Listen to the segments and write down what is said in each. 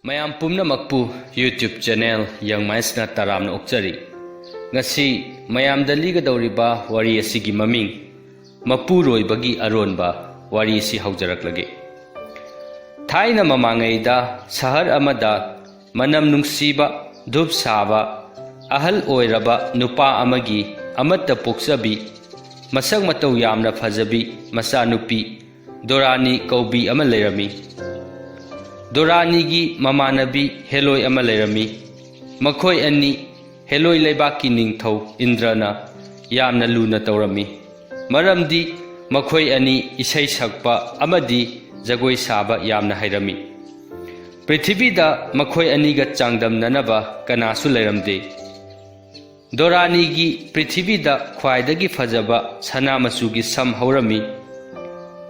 ꯃꯌꯥꯝ ꯄꯨꯝꯅꯃꯛꯄꯨ YouTube channel ꯌꯪ ꯃꯥꯏꯟꯁꯅ ꯇꯔꯥꯝꯅ ꯑꯣꯛꯆꯔꯤ꯫ ꯉꯁꯤ ꯃꯌꯥꯝꯗ ꯂꯤꯒꯗꯧꯔꯤꯕ ꯋꯥꯔꯤ ꯑꯁꯤꯒꯤ ꯃꯃꯤꯡ ꯃꯄꯨꯔꯣꯏꯕꯒꯤ ꯑꯔꯣꯟꯕ ꯋꯥꯔꯤ ꯑꯁꯤ ꯍꯧꯖꯔꯛꯂꯒꯦ꯫ ꯊꯥꯏꯅ ꯃꯃꯥꯡꯉꯩꯗ ꯁꯍꯔ ꯑꯃꯗ ꯃꯅꯝ ꯅꯨꯡꯁꯤꯕ ꯙꯨꯞ ꯁꯥꯕ ꯑꯍꯜ ꯑꯣꯏꯔꯕ ꯅꯨꯄꯥ ꯑꯃꯒꯤ ꯑꯃꯠꯇ ꯄꯣꯛꯆꯕꯤ ꯃꯁꯛ ꯃꯇꯧ ꯌꯥꯝꯅ ꯐꯖꯕꯤ ꯃꯆꯥꯅꯨꯄꯤ ꯗꯣꯔꯥꯅꯤ ꯀꯧꯕꯤ ꯑꯃ ꯂꯩꯔꯝꯃꯤ꯫ ꯗꯣꯔꯥꯅꯤꯒꯤ ꯃꯃꯥꯟꯅꯕꯤ ꯍꯦꯂꯣꯏ ꯑꯃ ꯂꯩꯔꯝꯃꯤ꯫ ꯃꯈꯣꯏ ꯑꯅꯤ ꯍꯦꯂꯣꯏ ꯂꯩꯕꯥꯛꯀꯤ ꯅꯤꯡꯊꯧ ꯏꯟꯗ꯭ꯔꯅ ꯌꯥꯝꯅ ꯂꯨꯅ ꯇꯧꯔꯝꯃꯤ, ꯃꯔꯝꯗꯤ ꯃꯈꯣꯏ ꯑꯅꯤ ꯏꯁꯩ ꯁꯛꯄ ꯑꯃꯗꯤ ꯖꯒꯣꯏ ꯁꯥꯕ ꯌꯥꯝꯅ ꯍꯩꯔꯝꯃꯤ꯫ ꯄ꯭ꯔꯤꯊꯤꯕꯤꯗ ꯃꯈꯣꯏ ꯑꯅꯤꯒ ꯆꯥꯡꯗꯝꯅꯅꯕ ꯀꯅꯥꯁꯨ ꯂꯩꯔꯝꯗꯦ꯫ ꯗꯣꯔꯥꯅꯤꯒꯤ ꯄ꯭ꯔꯤꯊꯤꯕꯤꯗ ꯈ꯭ꯋꯥꯏꯗꯒꯤ ꯐꯖꯕ ꯁꯅꯥ ꯃꯆꯨꯒꯤ ꯁꯝ ꯍꯧꯔꯝꯃꯤ꯫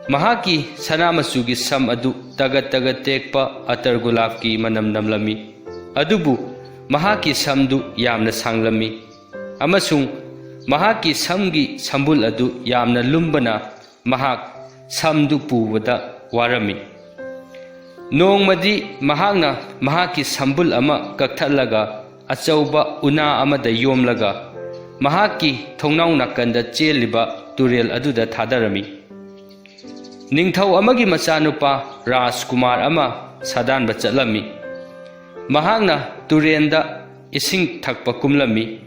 ꯃꯍꯥꯛꯀꯤ ꯁꯅꯥ ꯃꯆꯨꯒꯤ ꯁꯝ ꯑꯗꯨ ꯇꯒꯠ ꯇꯒꯠ ꯇꯦꯛꯄ ꯑꯇꯔ ꯒꯨꯂꯥꯞꯀꯤ ꯃꯅꯝ ꯅꯝꯂꯝꯃꯤ, ꯑꯗꯨꯕꯨ ꯃꯍꯥꯛꯀꯤ ꯁꯝꯗꯨ ꯌꯥꯝꯅ ꯁꯥꯡꯂꯝꯃꯤ ꯑꯃꯁꯨꯡ ꯃꯍꯥꯛꯀꯤ ꯁꯝꯒꯤ ꯁꯝꯕꯨꯜ ꯑꯗꯨ ꯌꯥꯝꯅ ꯂꯨꯝꯕꯅ ꯃꯍꯥꯛ ꯁꯝꯗꯨ ꯄꯨꯕꯗ ꯋꯥꯔꯝꯃꯤ꯫ ꯅꯣꯡꯃꯗꯤ ꯃꯍꯥꯛꯅ ꯃꯍꯥꯛꯀꯤ ꯁꯝꯕꯨꯜ ꯑꯃ ꯀꯛꯊꯠꯂꯒ ꯑꯆꯧꯕ ꯎꯅꯥ ꯑꯃꯗ ꯌꯣꯝꯂꯒ ꯃꯍꯥꯛꯀꯤ ꯊꯣꯡꯅꯥꯎ ꯅꯥꯀꯟꯗ ꯆꯦꯜꯂꯤꯕ ꯇꯨꯔꯦꯜ ꯑꯗꯨꯗ ꯊꯥꯗꯔꯝꯃꯤ꯫ ꯅꯤꯡꯊꯧ ꯑꯃꯒꯤ ꯃꯆꯥꯅꯨꯄꯥ ꯔꯥꯖꯀꯨꯃꯥꯔ ꯑꯃ ꯁꯥꯗꯥꯟꯕ ꯆꯠꯂꯝꯃꯤ꯫ ꯃꯍꯥꯛꯅ ꯇꯨꯔꯦꯟꯗ ꯏꯁꯤꯡ ꯊꯛꯄ ꯀꯨꯝꯂꯝꯃꯤ꯫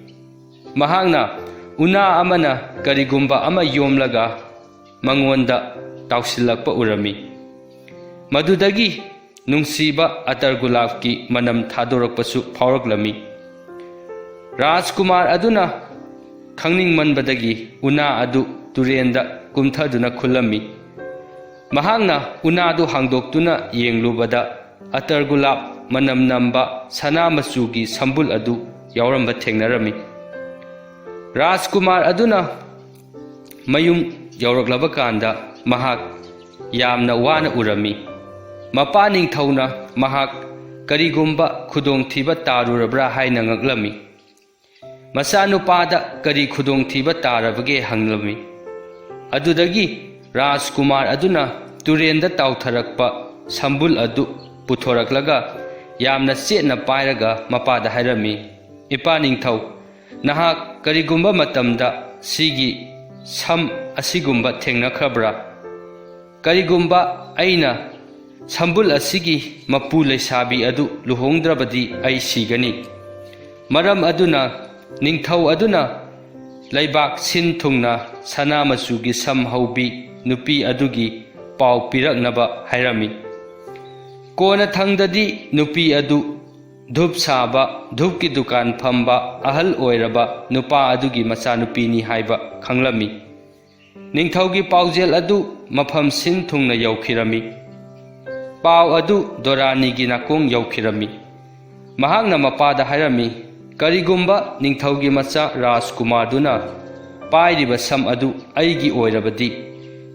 ꯃꯍꯥꯛꯅ ꯎꯅꯥ ꯑꯃꯅ ꯀꯔꯤꯒꯨꯝꯕ ꯑꯃ ꯌꯣꯝꯂꯒ ꯃꯉꯣꯟꯗ ꯇꯥꯎꯁꯤꯜꯂꯛꯄ ꯎꯔꯝꯃꯤ꯫ ꯃꯗꯨꯗꯒꯤ ꯅꯨꯡꯁꯤꯕ ꯑꯇꯔ ꯒꯨꯂꯥꯞꯀꯤ ꯃꯅꯝ ꯊꯥꯗꯣꯔꯛꯄꯁꯨ ꯐꯥꯎꯔꯛꯂꯝꯃꯤ꯫ ꯔꯥꯖꯀꯨꯃꯥꯔ ꯑꯗꯨꯅ ꯈꯪꯅꯤꯡꯃꯟꯕꯗꯒꯤ ꯎꯅꯥ ꯑꯗꯨ ꯇꯨꯔꯦꯟꯗ ꯀꯨꯝꯊꯗꯨꯅ ꯈꯨꯜꯂꯝꯃꯤ꯫ ꯃꯍꯥꯛꯅ ꯎꯅꯥꯗꯨ ꯍꯥꯡꯗꯣꯛꯇꯨꯅ ꯌꯦꯡꯂꯨꯕꯗ ꯑꯇꯔ ꯒꯨꯂꯥꯞ ꯃꯅꯝ ꯅꯝꯕ ꯁꯅꯥ ꯃꯆꯨꯒꯤ ꯁꯝꯕꯨꯜ ꯑꯗꯨ ꯌꯥꯎꯔꯝꯕ ꯊꯦꯡꯅꯔꯝꯃꯤ꯫ ꯔꯥꯖꯀꯨꯃꯥꯔ ꯑꯗꯨꯅ ꯃꯌꯨꯝ ꯌꯧꯔꯛꯂꯕ ꯀꯥꯟꯗ ꯃꯍꯥꯛ ꯌꯥꯝꯅ ꯋꯥꯅ ꯎꯔꯝꯃꯤ꯫ ꯃꯄꯥ ꯅꯤꯡꯊꯧꯅ ꯃꯍꯥꯛ ꯀꯔꯤꯒꯨꯝꯕ ꯈꯨꯗꯣꯡꯊꯤꯕ ꯇꯥꯔꯨꯔꯕ꯭ꯔꯥ ꯍꯥꯏꯅ ꯉꯛꯂꯝꯃꯤ꯫ ꯃꯆꯥꯅꯨꯄꯥꯗ ꯀꯔꯤ ꯈꯨꯗꯣꯡꯊꯤꯕ ꯇꯥꯔꯕꯒꯦ ꯍꯪꯂꯝꯃꯤ꯫ ꯑꯗꯨꯗꯒꯤ ꯔꯥꯖꯀꯨꯃꯥꯔ ꯑꯗꯨꯅ ꯇꯨꯔꯦꯟꯗ ꯇꯥꯎꯊꯔꯛꯄ ꯁꯝꯕꯨꯜ ꯑꯗꯨ ꯄꯨꯊꯣꯔꯛꯂꯒ ꯌꯥꯝꯅ ꯆꯦꯠꯅ パꯏꯔꯒ ꯃꯄꯥꯗ ꯍꯥꯏꯔꯝꯃꯤ, "ꯏꯄꯥ ꯅꯤꯡꯊꯧ, ꯅꯍꯥꯛ ꯀꯔꯤꯒꯨꯝꯕ ꯃꯇꯝꯗ ꯁꯤꯒꯤ ꯁꯝ ꯑꯁꯤꯒꯨꯝꯕ ꯊꯦꯡꯅꯈ꯭ꯔꯕ꯭ꯔꯥ? ꯀꯔꯤꯒꯨꯝꯕ ꯑꯩꯅ ꯁꯝꯕꯨꯜ ꯑꯁꯤꯒꯤ ꯃꯄꯨ ꯂꯩꯁꯥꯕꯤ ꯑꯗꯨ ꯂꯨꯍꯣꯡꯗ꯭ꯔꯕꯗꯤ ꯑꯩ ꯁꯤꯒꯅꯤ꯫ ꯃꯔꯝ ꯑꯗꯨꯅ ꯅꯤꯡꯊꯧ ꯑꯗꯨꯅ ꯂꯩꯕꯥꯛ ꯁꯤꯟ ꯊꯨꯡꯅ ꯁꯅꯥ ꯃꯆꯨꯒꯤ ꯁꯝ ꯍꯧꯕꯤ ꯅꯨꯄꯤ ꯑꯗꯨꯒꯤ ꯄꯥꯎ ꯄꯤꯔꯛꯅꯕ ꯍꯥꯏꯔꯝꯃꯤ꯫ ꯀꯣꯟꯅꯊꯪꯗꯗꯤ ꯅꯨꯄꯤ ꯑꯗꯨ ꯙꯨꯞ ꯁꯥꯕ ꯙꯨꯞꯀꯤ ꯗꯨꯀꯥꯟ ꯐꯝꯕ ꯑꯍꯜ ꯑꯣꯏꯔꯕ ꯅꯨꯄꯥ ꯑꯗꯨꯒꯤ ꯃꯆꯥꯅꯨꯄꯤꯅꯤ ꯍꯥꯏꯕ ꯈꯪꯂꯝꯃꯤ꯫ ꯅꯤꯡꯊꯧꯒꯤ ꯄꯥꯎꯖꯦꯜ ꯑꯗꯨ ꯃꯐꯝ ꯁꯤꯟ ꯊꯨꯡꯅ ꯌꯧꯈꯤꯔꯝꯃꯤ꯫ ꯄꯥꯎ ꯑꯗꯨ ꯗꯣꯔꯥꯅꯤꯒꯤ ꯅꯥꯀꯣꯡ ꯌꯧꯈꯤꯔꯝꯃꯤ꯫ ꯃꯍꯥꯛꯅ ꯃꯄꯥꯗ ꯍꯥꯏꯔꯝꯃꯤ, "ꯀꯔꯤꯒꯨꯝꯕ ꯅꯤꯡꯊꯧꯒꯤ ꯃꯆꯥ ꯔꯥꯖꯀꯨꯃꯥꯔꯗꯨꯅ ꯄꯥꯏꯔꯤꯕ ꯁꯝ ꯑꯗꯨ ꯑꯩꯒꯤ ꯑꯣꯏꯔꯕꯗꯤ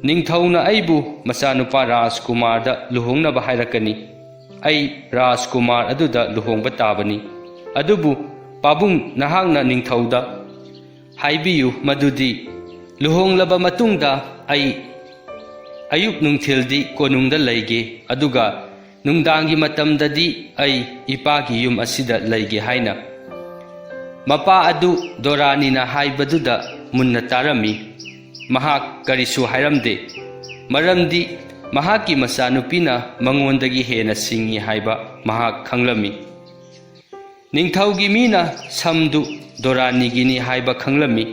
ꯅꯤꯡꯊꯧꯅ ꯑꯩꯕꯨ ꯃꯆꯥꯅꯨꯄꯥ ꯔꯥꯖꯀꯨꯃꯥꯔꯗ ꯂꯨꯍꯣꯡꯅꯕ ꯍꯥꯏꯔꯛꯀꯅꯤ꯫ ꯑꯩ ꯔꯥꯖꯀꯨꯃꯥꯔ ꯑꯗꯨꯗ ꯂꯨꯍꯣꯡꯕ ꯇꯥꯕꯅꯤ꯫ ꯑꯗꯨꯕꯨ ꯄꯥꯕꯨꯡ, ꯅꯍꯥꯛꯅ ꯅꯤꯡꯊꯧꯗ ꯍꯥꯏꯕꯤꯌꯨ ꯃꯗꯨꯗꯤ ꯂꯨꯍꯣꯡꯂꯕ ꯃꯇꯨꯡꯗ ꯑꯩ ꯑꯌꯨꯛ ꯅꯨꯡꯊꯤꯜꯗꯤ ꯀꯣꯅꯨꯡꯗ ꯂꯩꯒꯦ, ꯑꯗꯨꯒ ꯅꯨꯡꯗꯥꯡꯒꯤ ꯃꯇꯝꯗꯗꯤ ꯑꯩ ꯏꯄꯥꯒꯤ ꯌꯨꯝ ꯑꯁꯤꯗ ꯂꯩꯒꯦ ꯍꯥꯏꯅ꯫ ꯃꯄꯥ ꯑꯗꯨ ꯗꯣꯔꯥꯅꯤꯅ ꯍꯥꯏꯕꯗꯨꯗ ꯃꯨꯟꯅ ꯇꯥꯔꯝꯃꯤ꯫ ꯃꯍꯥꯛ ꯀꯔꯤꯁꯨ ꯍꯥꯏꯔꯝꯗꯦ, ꯃꯔꯝꯗꯤ ꯃꯍꯥꯛꯀꯤ ꯃꯆꯥꯅꯨꯄꯤꯅ ꯃꯉꯣꯟꯗꯒꯤ ꯍꯦꯟꯅ ꯁꯤꯡꯏ ꯍꯥꯏꯕ ꯃꯍꯥꯛ ꯈꯪꯂꯝꯃꯤ꯫ ꯅꯤꯡꯊꯧꯒꯤ ꯃꯤꯅ ꯁꯝꯗꯨ ꯗꯣꯔꯥꯅꯤꯒꯤꯅꯤ ꯍꯥꯏꯕ ꯈꯪꯂꯝꯃꯤ꯫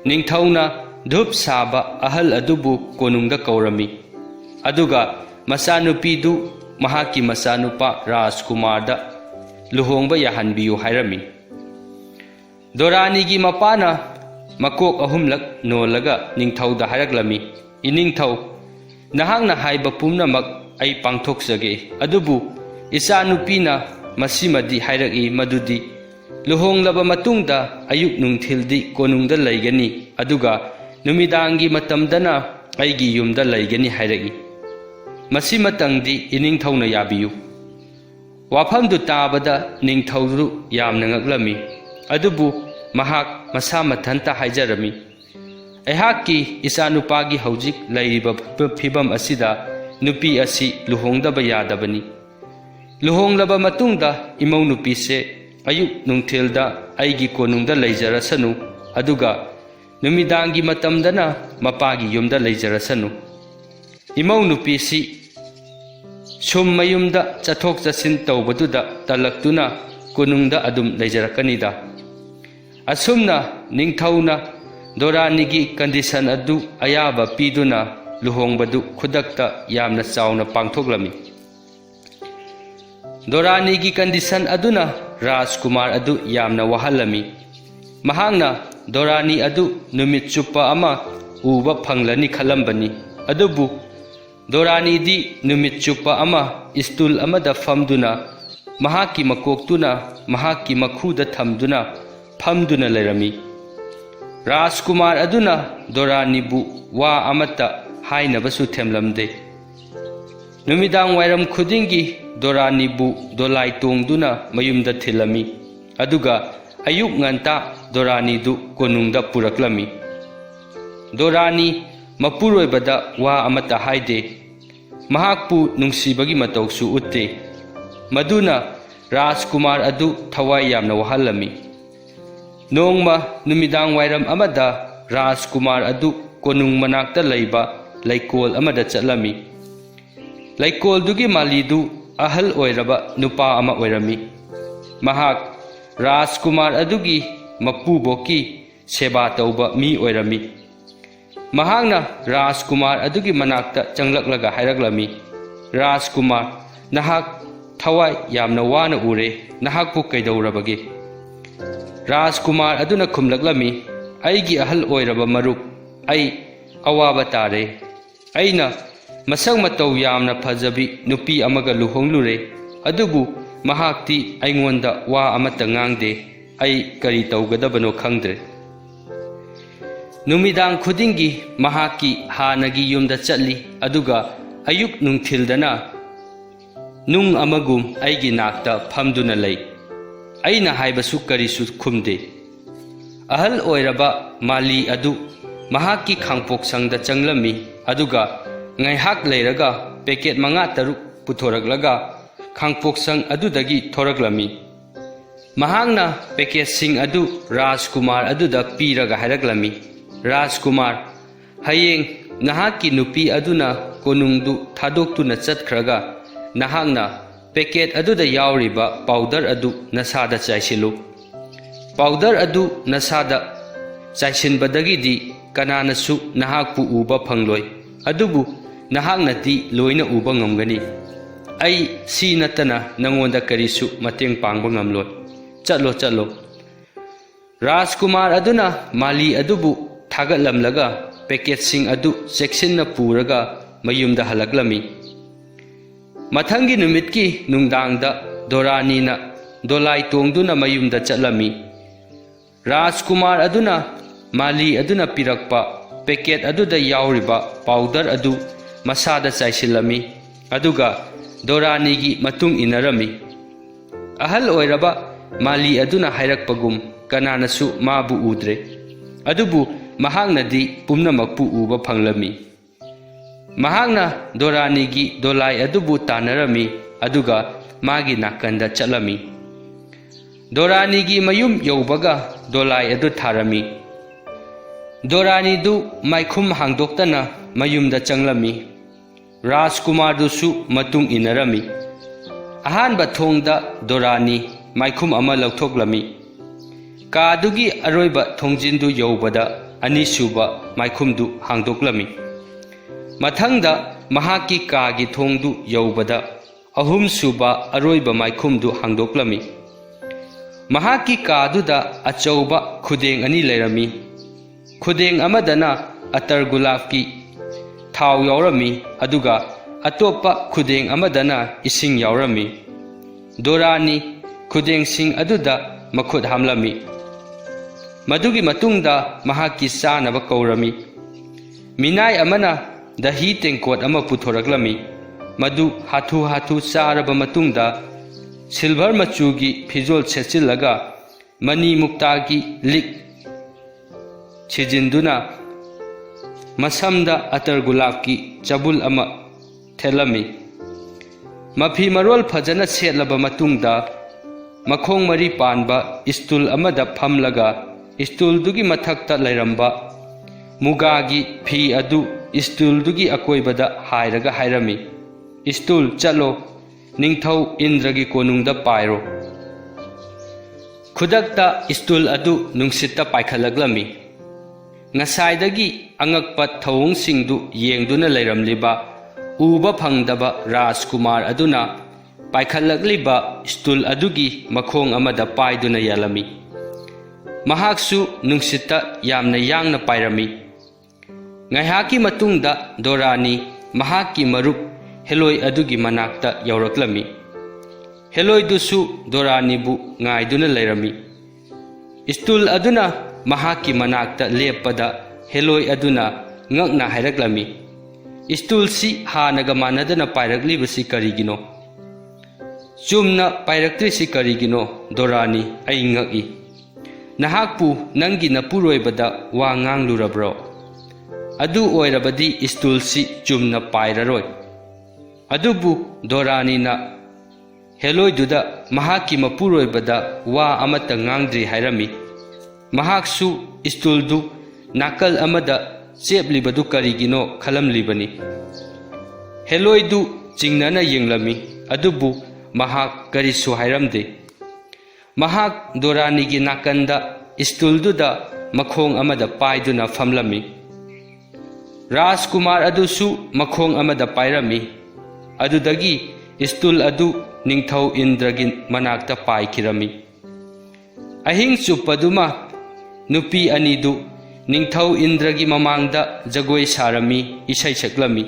ꯅꯤꯡꯊꯧꯅ ꯙꯨꯞ ꯁꯥꯕ ꯑꯍꯜ ꯑꯗꯨꯕꯨ ꯀꯣꯅꯨꯡꯗ ꯀꯧꯔꯝꯃꯤ, ꯑꯗꯨꯒ ꯃꯆꯥꯅꯨꯄꯤꯗꯨ ꯃꯍꯥꯛꯀꯤ ꯃꯆꯥꯅꯨꯄꯥ ꯔꯥꯖꯀꯨꯃꯥꯔꯗ ꯂꯨꯍꯣꯡꯕ ꯌꯥꯍꯟꯕꯤꯌꯨ ꯍꯥꯏꯔꯝꯃꯤ꯫ ꯗꯣꯔꯥꯅꯤꯒꯤ ꯃꯄꯥꯅ ꯃꯀꯣꯛ ꯑꯍꯨꯝꯂꯛ ꯅꯣꯜꯂꯒ ꯅꯤꯡꯊꯧꯗ ꯍꯥꯏꯔꯛꯂꯝꯃꯤ, "ꯏꯅꯤꯡꯊꯧ, ꯅꯍꯥꯛꯅ ꯍꯥꯏꯕ ꯄꯨꯝꯅꯃꯛ ꯑꯩ ꯄꯥꯡꯊꯣꯛꯆꯒꯦ, ꯑꯗꯨꯕꯨ ꯏꯆꯥꯅꯨꯄꯤꯅ ꯃꯁꯤꯃꯗꯤ ꯍꯥꯏꯔꯛꯏ ꯃꯗꯨꯗꯤ ꯂꯨꯍꯣꯡꯂꯕ ꯃꯇꯨꯡꯗ ꯑꯌꯨꯛ ꯅꯨꯡꯊꯤꯜꯗꯤ ꯀꯣꯅꯨꯡꯗ ꯂꯩꯒꯅꯤ, ꯑꯗꯨꯒ ꯅꯨꯃꯤꯗꯥꯡꯒꯤ ꯃꯇꯝꯗꯅ ꯑꯩꯒꯤ ꯌꯨꯝꯗ ꯂꯩꯒꯅꯤ ꯍꯥꯏꯔꯛꯏ꯫ ꯃꯁꯤꯃꯇꯪꯗꯤ ꯏꯅꯤꯡꯊꯧꯅ ꯌꯥꯕꯤꯌꯨ"꯫ ꯋꯥꯐꯝꯗꯨ ꯇꯥꯕꯗ ꯅꯤꯡꯊꯧꯗꯨ ꯌꯥꯝꯅ ꯉꯛꯂꯝꯃꯤ, ꯑꯗꯨꯕꯨ ꯃꯍꯥꯛ ꯃꯁꯥ ꯃꯊꯟꯇ ꯍꯥꯏꯖꯔꯝꯃꯤ, "ꯑꯩꯍꯥꯛꯀꯤ ꯏꯆꯥꯅꯨꯄꯥꯒꯤ ꯍꯧꯖꯤꯛ ꯂꯩꯔꯤꯕ ꯐꯤꯕꯝ ꯑꯁꯤꯗ ꯅꯨꯄꯤ ꯑꯁꯤ ꯂꯨꯍꯣꯡꯗꯕ ꯌꯥꯗꯕꯅꯤ꯫ luhonglaba matungda imau nupise ayuk nungthilda aigi konungda leijarasanu aduga numidangi matamdana mapagi yumda leijarasanu imau nupisi sum mayumda chathok chasin tawbaduda talaktuna konungda adum leijarakanida asumna ningthauna Doranigi condition adu ayaba piduna luhongbadu khudakta yamna chauna pangthoklami Doranigi condition aduna Rajkumar adu yamna wahalami mahangna Dorani adu numit chupa ama uba phanglani khalambani adubu Dorani di numit chupa ama istul amada famduna mahaki makoktuna mahaki makhuda thamduna famduna lerami Rajkumar aduna Dorani bu wa amata hainabasu themlamde numidang wairam khudingi Dorani bu dolai tongduna mayumda thilami aduga ayuk nganta Dorani du konungda puraklami Dorani mapuroi bada wa amata haide mahakpu nungsibagi matawsu utte maduna Rajkumar adu thawai yamna wahalami Nongma numidang wairam amada Rajkumar adu konung manakta leiba laikol amada chatlami laikol dugi malidu ahal oiraba nupa ama oirami mahak Rajkumar adugi mapuboki seba tauba mi oirami mahangna Rajkumar adugi manakta changlaklaga hairaklami Rajkumar nahak thawai yamna wana ure nahak pu kaidaurabage Rajkumar aduna khumlaklami aigi ahal oiraba marup ai awaba tare aina masang matau yamna phajabi nupi amaga luhonglure adubu mahakti aingonda wa amata ngangde ai kari taugadabano khangdre numidang khudingi mahaki hanagi yumda chatli aduga ayuk nungthildana nung amagum aigi nakta phamduna lei aina haibasu karisu khumde ahal oiraba mali adu mahaki khangpok sangda changlami aduga ngaihak leiraga packet manga taruk puthoraklaga khangpok sang adudagi thoraklami mahangna packet sing adu Rajkumar aduda piraga haraklami Rajkumar hayeng nahaki nupi aduna konungdu thadoktuna chatkhraga nahangna packet aduda yauriba powder adu nasada chaisilu powder adu nasada chaisinbadagi di kananasu nahakpu uba phangloi adubu nahaknati loina uba ngamgani ai si natana nangonda karisu mateng pangba ngamloi chatlo Rajkumar aduna mali adubu thagatlamlaga packet sing adu cheksinna puraga mayumda halaklami Mathangi numitki nungdangda Dorani na dolai tongduna mayumda chatlami Rajkumar aduna mali aduna pirakpa packet aduda yauriba powder adu masada chaisilami aduga Dorani gi matung inarami ahal oiraba mali aduna hairakpagum kananasu mabu udre adubu mahangnadi pumnamakpu uba phanglami mahangna Dorani gi dolai adubu tanarami aduga magi nakanda chalami Dorani gi mayum yaubaga dolai adu tharami Dorani du maikhum hangdoktana mayumda changlami Rajkumar du su matung inarami ahanba thongda Dorani maikhum ama lauthoklami kadugi aroiba thongjindu yaubada anisuba maikhumdu hangdoklami Mathangda mahaki kagi thongdu yaubada ahum suba aroiba maikhumdu hangdoklami mahaki kaduda achauba khudeng ani lerami khudeng amadana atar gulabki thau yaurami aduga atopa khudeng amadana ising yaurami Dorani khudeng sing aduda makhud hamlami madugi matungda mahaki sanaba kaurami minai amana dahi tengkot ama puthoraklami madu hathu saraba matungda silver machugi phijol sechilaga mani muktagi lik chijinduna masamda atar gulabki chabul ama thelami Mafi marol fajana setlaba matungda makhong mari panba stool amada phamlaga stool dugi mathakta lairamba mugagi phi adu stool dugi akoibada hairaga hairami stool chalo ningthau indragi konungda pairo khudakta stool adu nungsitta paikhalaglammi ngasaidagi angakpa thawong singdu yengduna lairamliba uba phangdaba Rajkumar aduna paikhalakliba stool adugi makhong amada paiduna yalami mahaksu nungsitta yamna yangna pairami ngaihaki matungda Dorani mahaki marup heloi adugi manakta yauraklami heloi dusu Dorani bu ngaiduna lairami stool aduna mahaki manakta leppada heloi aduna ngakna hairaklami stool si hanaga manadana pairaklibasi karigino chumna pairaktri karigino Dorani ai ngaki nahakpu nangi napuroibada wa nganglurabro adu oirabadi stool si chumna pairaroi adubu Dorani na heloi duda mahaki mapuroibada wa amata ngangdri hairami mahaksu stool du nakal amada cheplibadu karigino khalamlibani heloi du chingnana yenglami adubu mahak karisu hairamde mahak Dorani gi nakanda stool duda makhong amada paiduna famlami Rajkumar adusu makhong amada pairami adudagi stool adu ningthau Indragi manakta paikirami ahing chupaduma nupi anidu ningthau Indragi mamangda jagoi sarami isai saklami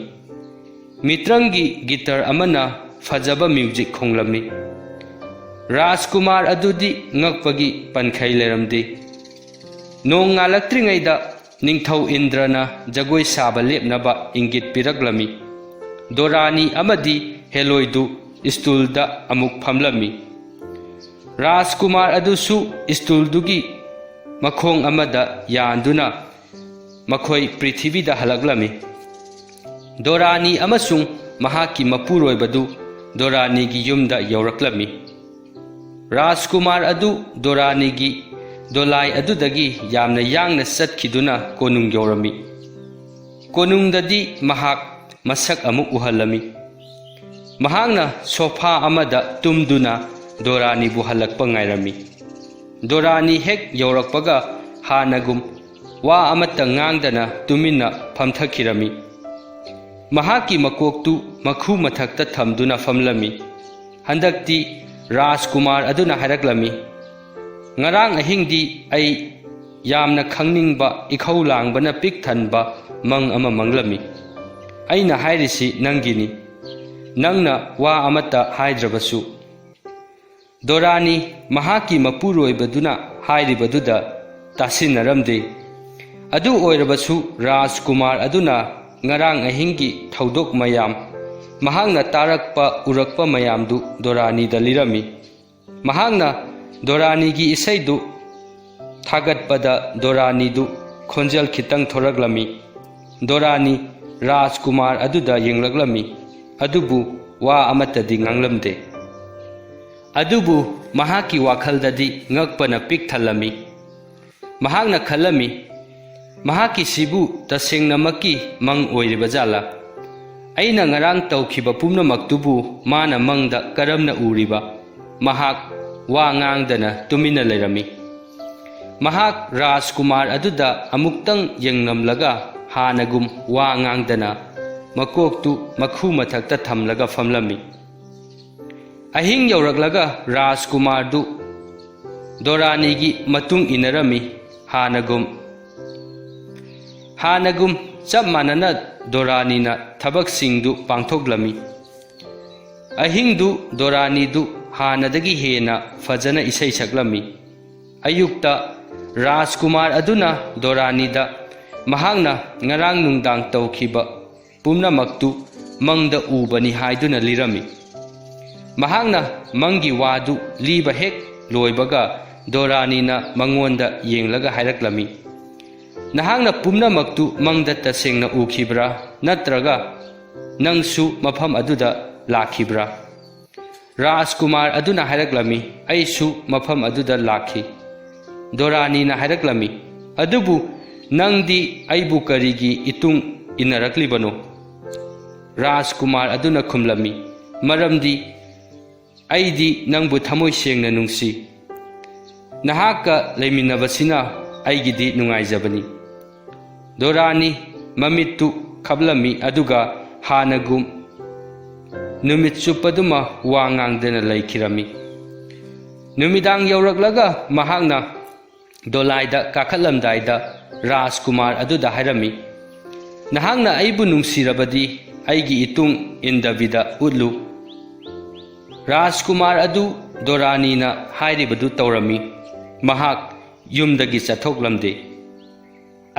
mitrangi guitar amana fajaba music khonglami Rajkumar adudi ngakpagi pankhai leramde nong ngalaktringaida ningthau Indrana jagoi saba lepnaba ingit piraklami Dorani amadi heloidu stool da amuk phamlami Rajkumar adusu stool dugi makhong amada yanduna makhoi prithivida halaklami Dorani amasung mahaki mapuroibadu Dorani gi yumda yauraklami Rajkumar adu Dorani gi dolai adudagi yamna yangna satkiduna konung yaurami konungdadi mahak masak amuk uhalami mahangna sofa amada tumduna Dorani bu halakpa ngairami Dorani hek yaurakpaga hanagum wa amata ngangdana tumina phamthakirami mahaki makoktu makhu mathakta thamduna famlami handakti Rajkumar aduna haraklami ngarang ahingdi ai yamna khangningba ikhau langbana pik thanba mang ama manglami aina hairisi nangini nangna wa amata haidrabasu Dorani mahaki mapuroibaduna hairibaduda tasinaramde adu oirabasu Rajkumar aduna ngarang ahingi thaudok mayam mahangna tarakpa urakpa mayamdu Dorani dalirami mahangna Dorani gi isaidu thagatpada Dorani du khonjal khitang thoraklami Dorani Rajkumar aduda yenglaklami adubu wa amatadi nganglamde adubu mahaki wakhaldadi ngakpana pik thalami mahakna khalami mahaki sibu tasengnamakki mang oiribajala aina ngarang tawkhiba pumnamaktubu mana mangda karamna uriba mahak wa ngangdana tumina leirami mahak Rajkumar aduda amuktang yengnamlaga hanagum wa ngangdana makoktu makhu mathakta thamlaga famlami ahing yauraklaga Rajkumar du Dorani gi matung inarami hanagum chap manana Dorani na thabak singdu pangthoklami ahing du Dorani du hanadagi hena fajana isai saklami ayukta Rajkumar aduna Dorani da mahangna ngarang nungdang tawkhiba pumnamaktu mangda ubani haiduna lirami mahangna mangi wadu liba hek loibaga Dorani na mangonda yenglaga hairaklami nahangna pumnamaktu mangda tasengna ukhibra natraga nangsu mafam aduda lakhibra ꯔꯥꯖꯀꯨꯃꯥꯔ ꯑꯗꯨꯅ ꯍꯥꯏꯔꯛꯂꯝꯃꯤ, ꯑꯩꯁꯨ ꯃꯐꯝ ꯑꯗꯨꯗ ꯂꯥꯛꯈꯤ꯫ ꯗꯣꯔꯥꯅꯤꯅ ꯍꯥꯏꯔꯛꯂꯝꯃꯤ, ꯑꯗꯨꯕꯨ ꯅꯪꯗꯤ ꯑꯩꯕꯨ ꯀꯔꯤꯒꯤ ꯏꯇꯨꯡ ꯏꯟꯅꯔꯛꯂꯤꯕꯅꯣ? ꯔꯥꯖꯀꯨꯃꯥꯔ ꯑꯗꯨꯅ ꯈꯨꯝꯂꯝꯃꯤ, ꯃꯔꯝꯗꯤ ꯑꯩꯗꯤ ꯅꯪꯕꯨ ꯊꯃꯣꯏ ꯁꯦꯡꯅ ꯅꯨꯡꯁꯤ꯫ ꯅꯍꯥꯛꯀ ꯂꯩꯃꯤꯟꯅꯕꯁꯤꯅ ꯑꯩꯒꯤꯗꯤ ꯅꯨꯡꯉꯥꯏꯖꯕꯅꯤ꯫ ꯗꯣꯔꯥꯅꯤ ꯃꯃꯤꯠꯇꯨ ꯈꯞꯂꯝꯃꯤ ꯑꯗꯨꯒ ꯍꯥꯟꯅꯒꯨꯝ ꯅꯨꯃꯤꯠ ꯆꯨꯞꯄꯗꯨꯃ ꯋꯥ ꯉꯥꯡꯗꯅ ꯂꯩꯈꯤꯔꯝꯃꯤ꯫ ꯅꯨꯃꯤꯗꯥꯡ ꯌꯧꯔꯛꯂꯒ ꯃꯍꯥꯛꯅ ꯗꯣꯂꯥꯏꯗ ꯀꯥꯈꯠꯂꯝꯗꯥꯏꯗ ꯔꯥꯖꯀꯨꯃꯥꯔ ꯑꯗꯨꯗ ꯍꯥꯏꯔꯝꯃꯤ, ꯅꯍꯥꯛꯅ ꯑꯩꯕꯨ ꯅꯨꯡꯁꯤꯔꯕꯗꯤ ꯑꯩꯒꯤ ꯏꯇꯨꯡ ꯏꯟꯗꯕꯤꯗ ꯎꯠꯂꯨ꯫ ꯔꯥꯖꯀꯨꯃꯥꯔ ꯑꯗꯨ ꯗꯣꯔꯥꯅꯤꯅ ꯍꯥꯏꯔꯤꯕꯗꯨ ꯇꯧꯔꯝꯃꯤ꯫ ꯃꯍꯥꯛ ꯌꯨꯝꯗꯒꯤ ꯆꯠꯊꯣꯛꯂꯝꯗꯦ꯫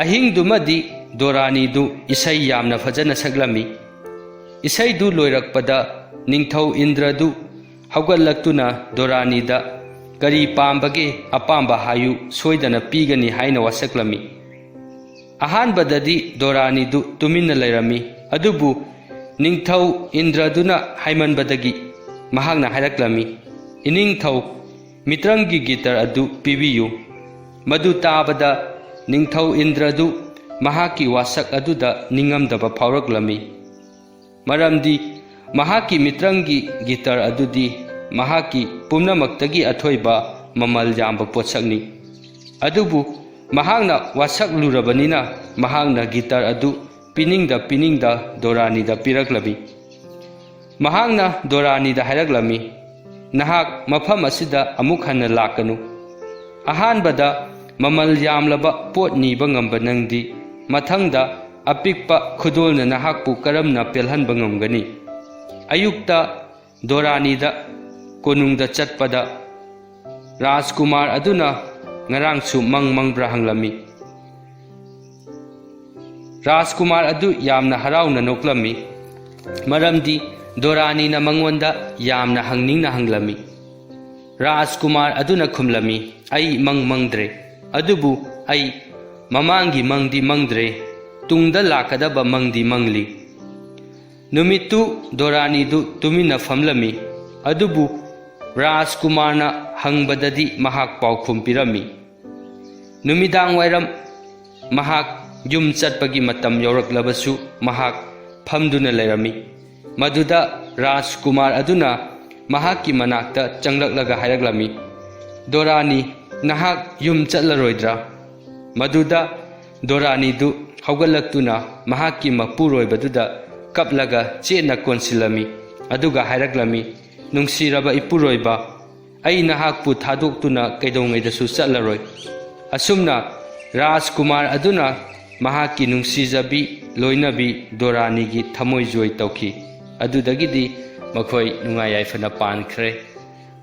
ꯑꯍꯤꯡꯗꯨꯃꯗꯤ ꯗꯣꯔꯥꯅꯤꯗꯨ ꯏꯁꯩ ꯌꯥꯝꯅ ꯐꯖꯅ ꯁꯛꯂꯝꯃꯤ꯫ ꯏꯁꯩꯗꯨ ꯂꯣꯏꯔꯛꯄꯗ ꯅꯤꯡꯊꯧ ꯏꯟꯗ꯭ꯔꯗꯨ ꯍꯧꯒꯠꯂꯛꯇꯨꯅ ꯗꯣꯔꯥꯅꯤꯗ ꯀꯔꯤ ꯄꯥꯝꯕꯒꯦ, ꯑꯄꯥꯝꯕ ꯍꯥꯏꯌꯨ, ꯁꯣꯏꯗꯅ ꯄꯤꯒꯅꯤ ꯍꯥꯏꯅ ꯋꯥꯁꯛꯂꯝꯃꯤ꯫ ꯑꯍꯥꯟꯕꯗꯗꯤ ꯗꯣꯔꯥꯅꯤꯗꯨ ꯇꯨꯃꯤꯟꯅ ꯂꯩꯔꯝꯃꯤ, ꯑꯗꯨꯕꯨ ꯅꯤꯡꯊꯧ ꯏꯟꯗ꯭ꯔꯗꯨꯅ ꯍꯥꯏꯃꯟꯕꯗꯒꯤ ꯃꯍꯥꯛꯅ ꯍꯥꯏꯔꯛꯂꯝꯃꯤ, ꯏꯅꯤꯡꯊꯧ, ꯃꯤꯇ꯭ꯔꯪꯒꯤ ꯒꯤꯇꯔ ꯑꯗꯨ ꯄꯤꯕꯤꯌꯨ꯫ ꯃꯗꯨ ꯇꯥꯕꯗ ꯅꯤꯡꯊꯧ ꯏꯟꯗ꯭ꯔꯗꯨ ꯃꯍꯥꯛꯀꯤ ꯋꯥꯁꯛ ꯑꯗꯨꯗ ꯅꯤꯡꯉꯝꯗꯕ ꯐꯥꯎꯔꯛꯂꯝꯃꯤ, ꯃꯔꯝꯗꯤ ꯃꯍꯥꯛꯀꯤ ꯃꯤꯇ꯭ꯔꯪꯒꯤ ꯒꯤꯇꯔ ꯑꯗꯨꯗꯤ ꯃꯍꯥꯛꯀꯤ ꯄꯨꯝꯅꯃꯛꯇꯒꯤ ꯑꯊꯣꯏꯕ ꯃꯃꯜ ꯌꯥꯝꯕ ꯄꯣꯠꯁꯛꯅꯤ꯫ ꯑꯗꯨꯕꯨ ꯃꯍꯥꯛꯅ ꯋꯥꯁꯛꯂꯨꯔꯕꯅꯤꯅ ꯃꯍꯥꯛꯅ ꯒꯤꯇꯔ ꯑꯗꯨ ꯄꯤꯅꯤꯡꯗ ꯗꯣꯔꯥꯅꯤꯗ ꯄꯤꯔꯛꯂꯝꯃꯤ꯫ ꯃꯍꯥꯛꯅ ꯗꯣꯔꯥꯅꯤꯗ ꯍꯥꯏꯔꯛꯂꯝꯃꯤ, ꯅꯍꯥꯛ ꯃꯐꯝ ꯑꯁꯤꯗ ꯑꯃꯨꯛ ꯍꯟꯅ ꯂꯥꯛꯀꯅꯨ꯫ ꯑꯍꯥꯟꯕꯗ ꯃꯃꯜ ꯌꯥꯝꯂꯕ ꯄꯣꯠ ꯅꯤꯕ ꯉꯝꯕ ꯅꯪꯗꯤ ꯃꯊꯪꯗ ꯑꯄꯤꯛꯄ ꯈꯨꯗꯣꯜꯅ ꯅꯍꯥꯛꯄꯨ ꯀꯔꯝꯅ ꯄꯦꯜꯍꯟꯕ ꯉꯝꯒꯅꯤ? ꯑꯌꯨꯛꯇ ꯗꯣꯔꯥꯅꯤꯗ ꯀꯣꯅꯨꯡꯗ ꯆꯠꯄꯗ ꯔꯥꯖꯀꯨꯃꯥꯔ ꯑꯗꯨꯅ ꯉꯔꯥꯡꯁꯨ ꯃꯪꯕ꯭ꯔꯥ ꯍꯪꯂꯝꯃꯤ꯫ ꯔꯥꯖꯀꯨꯃꯥꯔ ꯑꯗꯨ ꯌꯥꯝꯅ ꯍꯔꯥꯎꯅ ꯅꯣꯛꯂꯝꯃꯤ, ꯃꯔꯝꯗꯤ ꯗꯣꯔꯥꯅꯤꯅ ꯃꯉꯣꯟꯗ ꯌꯥꯝꯅ ꯍꯪꯅꯤꯡꯅ ꯍꯪꯂꯝꯃꯤ꯫ ꯔꯥꯖꯀꯨꯃꯥꯔ ꯑꯗꯨꯅ ꯈꯨꯝꯂꯝꯃꯤ, ꯑꯩ ꯃꯪꯗ꯭ꯔꯦ, ꯑꯗꯨꯕꯨ ꯑꯩ ꯃꯃꯥꯡꯒꯤ ꯃꯪꯗꯤ ꯃꯪꯗ꯭ꯔꯦ, ꯇꯨꯡꯗ ꯂꯥꯛꯀꯗꯕ ꯃꯪꯗꯤ ꯃꯪꯂꯤ꯫ ꯅꯨꯃꯤꯠꯇꯨ ꯗꯣꯔꯥꯅꯤꯗꯨ ꯇꯨꯃꯤꯟꯅ ꯐꯝꯂꯝꯃꯤ, ꯑꯗꯨꯕꯨ ꯔꯥꯖꯀꯨꯃꯥꯔꯅ ꯍꯪꯕꯗꯗꯤ ꯃꯍꯥꯛ ꯄꯥꯎꯈꯨꯝ ꯄꯤꯔꯝꯃꯤ꯫ ꯅꯨꯃꯤꯗꯥꯡ ꯋꯥꯏꯔꯝ ꯃꯍꯥꯛ ꯌꯨꯝ ꯆꯠꯄꯒꯤ ꯃꯇꯝ ꯌꯧꯔꯛꯂꯕꯁꯨ ꯃꯍꯥꯛ ꯐꯝꯗꯨꯅ ꯂꯩꯔꯝꯃꯤ꯫ ꯃꯗꯨꯗ ꯔꯥꯖꯀꯨꯃꯥꯔ ꯑꯗꯨꯅ ꯃꯍꯥꯛꯀꯤ ꯃꯅꯥꯛꯇ ꯆꯪꯂꯛꯂꯒ ꯍꯥꯏꯔꯛꯂꯝꯃꯤ, ꯗꯣꯔꯥꯅꯤ, ꯅꯍꯥꯛ ꯌꯨꯝ ꯆꯠꯂꯔꯣꯏꯗ꯭ꯔꯥ? ꯃꯗꯨꯗ ꯗꯣꯔꯥꯅꯤꯗꯨ ꯍꯧꯒꯠꯂꯛꯇꯨꯅ ꯃꯍꯥꯛꯀꯤ ꯃꯄꯨꯔꯣꯏꯕꯗꯨꯗ ꯀꯞꯂꯒ ꯆꯦꯠꯅ ꯀꯣꯟꯁꯤꯜꯂꯝꯃꯤ, ꯑꯗꯨꯒ ꯍꯥꯏꯔꯛꯂꯝꯃꯤ, ꯅꯨꯡꯁꯤꯔꯕ ꯏꯄꯨꯔꯣꯏꯕ, ꯑꯩ ꯅꯍꯥꯛꯄꯨ ꯊꯥꯗꯣꯛꯇꯨꯅ ꯀꯩꯗꯧꯉꯩꯗꯁꯨ ꯆꯠꯂꯔꯣꯏ꯫ ꯑꯁꯨꯝꯅ ꯔꯥꯖꯀꯨꯃꯥꯔ ꯑꯗꯨꯅ ꯃꯍꯥꯛꯀꯤ ꯅꯨꯡꯁꯤꯖꯕꯤ ꯂꯣꯏꯅꯕꯤ ꯗꯣꯔꯥꯅꯤꯒꯤ ꯊꯃꯣꯏꯖꯣꯏ ꯇꯧꯈꯤ꯫ ꯑꯗꯨꯗꯒꯤꯗꯤ ꯃꯈꯣꯏ ꯅꯨꯡꯉꯥꯏ ꯌꯥꯏꯐꯅ ꯄꯥꯟꯈ꯭ꯔꯦ꯫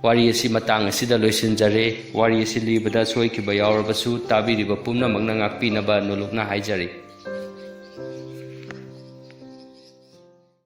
ꯋꯥꯔꯤ ꯑꯁꯤ ꯃꯇꯥꯡ ꯑꯁꯤꯗ ꯂꯣꯏꯁꯤꯟꯖꯔꯦ꯫ ꯋꯥꯔꯤ ꯑꯁꯤ ꯂꯤꯕꯗ ꯁꯣꯏꯈꯤꯕ ꯌꯥꯎꯔꯕꯁꯨ ꯇꯥꯕꯤꯔꯤꯕ ꯄꯨꯝꯅꯃꯛꯅ ꯉꯥꯛꯄꯤꯅꯕ ꯅꯣꯂꯨꯛꯅ ꯍꯥꯏꯖꯔꯤ꯫